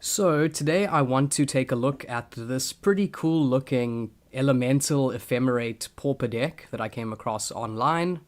So today I want to take a look at this pretty cool looking elemental ephemerate pauper deck that I came across online.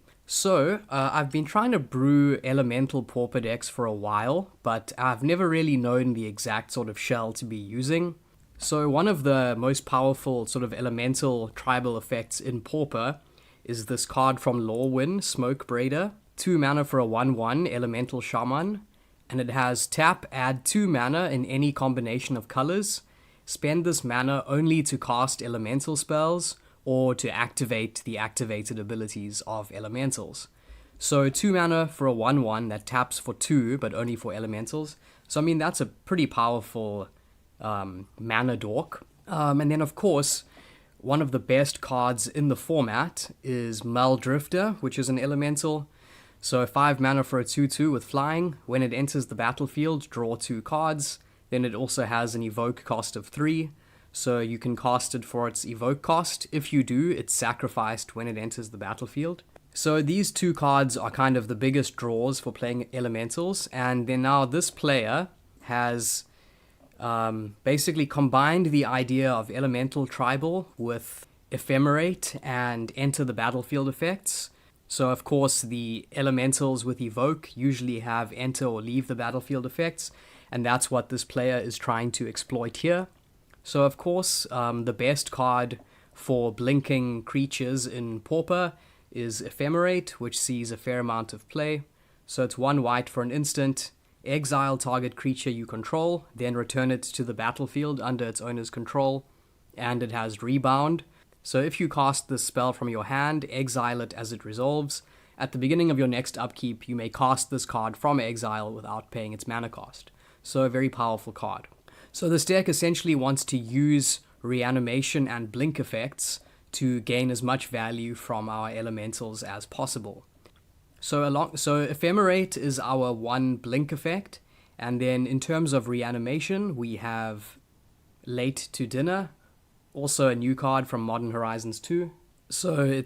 I've been trying to brew elemental pauper decks for a while, but I've never really known the exact sort of shell to be using. So one of the most powerful sort of elemental tribal effects in pauper is this card from Lorwyn, Smoke Braider. 2 mana for a 1/1 elemental shaman, and it has tap, add 2 mana in any combination of colors. Spend this mana only to cast elemental spells or to activate the activated abilities of elementals. So 2 mana for a 1/1 that taps for 2 but only for elementals. So I mean that's a pretty powerful mana dork. And then of course one of the best cards in the format is Muldrifter, which is an elemental. So 5 mana for a 2/2 with flying. When it enters the battlefield, draw 2 cards. Then it also has an evoke cost of 3. So you can cast it for its evoke cost. If you do, it's sacrificed when it enters the battlefield. So these 2 cards are kind of the biggest draws for playing elementals. And then now this player has basically combined the idea of elemental tribal with ephemerate and enter the battlefield effects. So of course the elementals with evoke usually have enter or leave the battlefield effects, and that's what this player is trying to exploit here. So of course the best card for blinking creatures in Pauper is Ephemerate, which sees a fair amount of play. So it's 1 white for an instant, exile target creature you control, then return it to the battlefield under its owner's control, and it has rebound. So if you cast this spell from your hand, exile it as it resolves. At the beginning of your next upkeep, you may cast this card from exile without paying its mana cost. So a very powerful card. So this deck essentially wants to use reanimation and blink effects to gain as much value from our elementals as possible. So Ephemerate is our 1 blink effect, and then in terms of reanimation, we have Late to Dinner, also a new card from Modern Horizons 2. So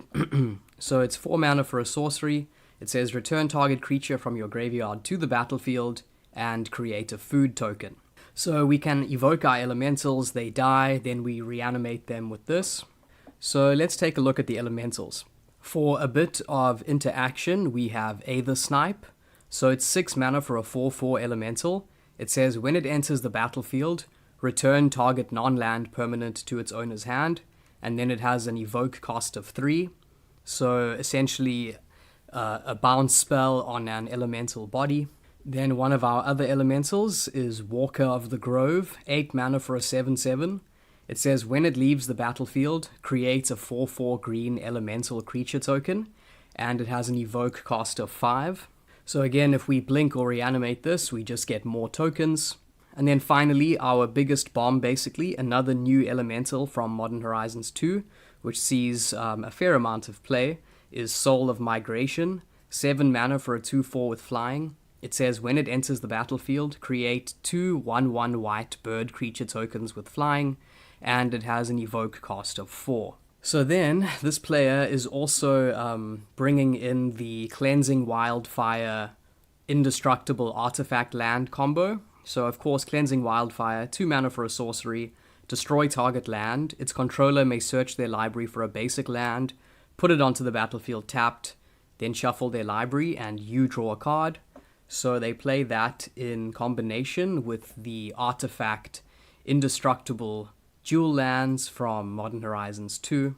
it's 4 mana for a sorcery. It says return target creature from your graveyard to the battlefield and create a food token. So we can evoke our elementals, they die, then we reanimate them with this. So let's take a look at the elementals. For a bit of interaction, we have Aether Snipe. So it's 6 mana for a 4/4 elemental. It says when it enters the battlefield, return target non-land permanent to its owner's hand, and then it has an evoke cost of 3. So essentially a bounce spell on an elemental body. Then one of our other elementals is Walker of the Grove, 8 mana for a 7/7. It says when it leaves the battlefield, create a 4/4 green elemental creature token, and it has an evoke cost of 5. So again, if we blink or reanimate this, we just get more tokens. And then finally, our biggest bomb basically, another new elemental from Modern Horizons 2, which sees a fair amount of play, is Soul of Migration, 7 mana for a 2/4 with flying. It says when it enters the battlefield, create 2 1/1 white bird creature tokens with flying, and it has an evoke cost of 4. So then, this player is also bringing in the Cleansing Wildfire Indestructible Artifact Land combo. So of course, Cleansing Wildfire, 2 mana for a sorcery, destroy target land. Its controller may search their library for a basic land, put it onto the battlefield tapped, then shuffle their library, and you draw a card. So they play that in combination with the artifact Indestructible Dual Lands from Modern Horizons 2.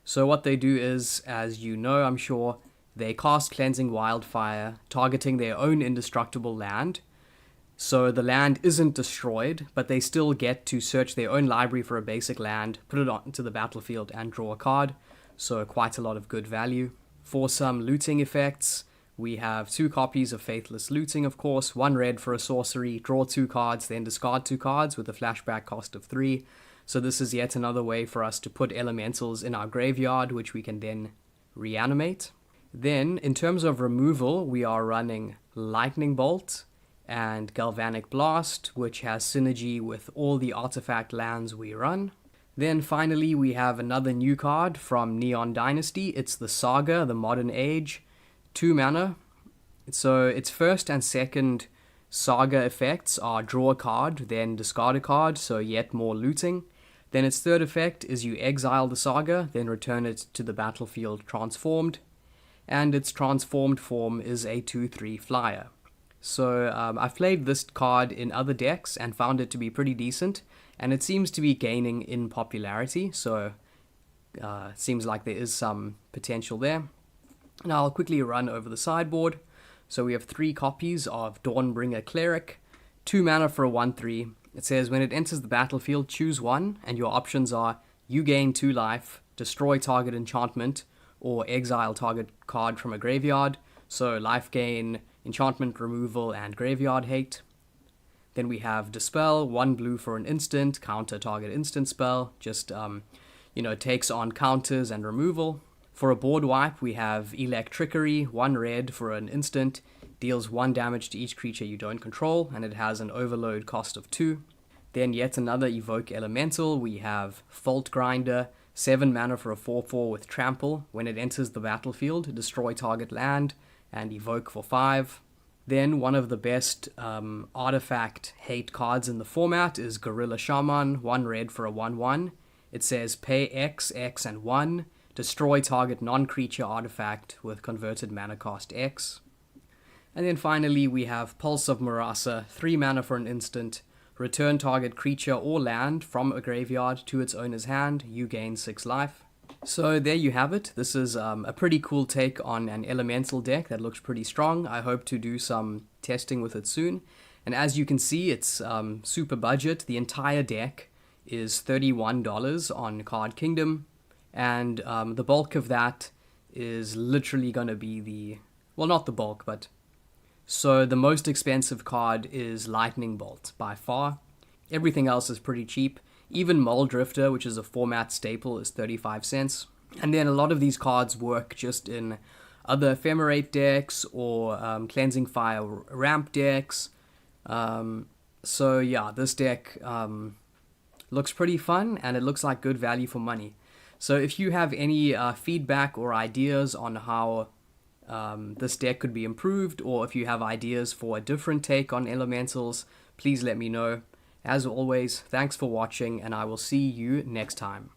So what they do is, as you know, I'm sure, they cast Cleansing Wildfire, targeting their own indestructible land. So the land isn't destroyed, but they still get to search their own library for a basic land, put it onto the battlefield, and draw a card. So quite a lot of good value. For some looting effects, we have 2 copies of Faithless Looting, of course, 1 red for a sorcery, draw 2 cards, then discard 2 cards with a flashback cost of 3. So this is yet another way for us to put elementals in our graveyard, which we can then reanimate. Then, in terms of removal, we are running Lightning Bolt and Galvanic Blast, which has synergy with all the artifact lands we run. Then finally, we have another new card from Neon Dynasty. It's the Saga, the Modern Age, 2 mana. So its first and second Saga effects are draw a card, then discard a card, so yet more looting. Then its third effect is you exile the Saga, then return it to the battlefield transformed. And its transformed form is a 2/3 flyer. So I've played this card in other decks and found it to be pretty decent, and it seems to be gaining in popularity, so it seems like there is some potential there. Now I'll quickly run over the sideboard. So we have 3 copies of Dawnbringer Cleric, 2 mana for a 1/3. It says when it enters the battlefield, choose one, and your options are you gain 2 life, destroy target enchantment, or exile target card from a graveyard. So life gain, enchantment removal, and graveyard hate. Then we have Dispel, 1 blue for an instant, counter target instant spell, just takes on counters and removal. For a board wipe, we have Electrickery, 1 red for an instant, deals 1 damage to each creature you don't control, and it has an overload cost of 2. Then yet another Evoke Elemental, we have Fault Grinder, 7 mana for a 4/4 with Trample. When it enters the battlefield, destroy target land, and evoke for 5. Then one of the best artifact hate cards in the format is Gorilla Shaman, 1 red for a 1/1. It says pay X, X, and 1. Destroy target non-creature artifact with converted mana cost X. And then finally we have Pulse of Murasa, 3 mana for an instant. Return target creature or land from a graveyard to its owner's hand. You gain 6 life. So there you have it. This is a pretty cool take on an elemental deck that looks pretty strong. I hope to do some testing with it soon. And as you can see, it's super budget. The entire deck is $31 on Card Kingdom. And the bulk of that is literally going to be well, not the bulk, but... So the most expensive card is Lightning Bolt, by far. Everything else is pretty cheap. Even Mole Drifter, which is a format staple, is 35 cents. And then a lot of these cards work just in other Ephemerate decks or Cleansing Fire ramp decks. So yeah, this deck looks pretty fun, and it looks like good value for money. So if you have any feedback or ideas on how this deck could be improved, or if you have ideas for a different take on elementals, please let me know. As always, thanks for watching, and I will see you next time.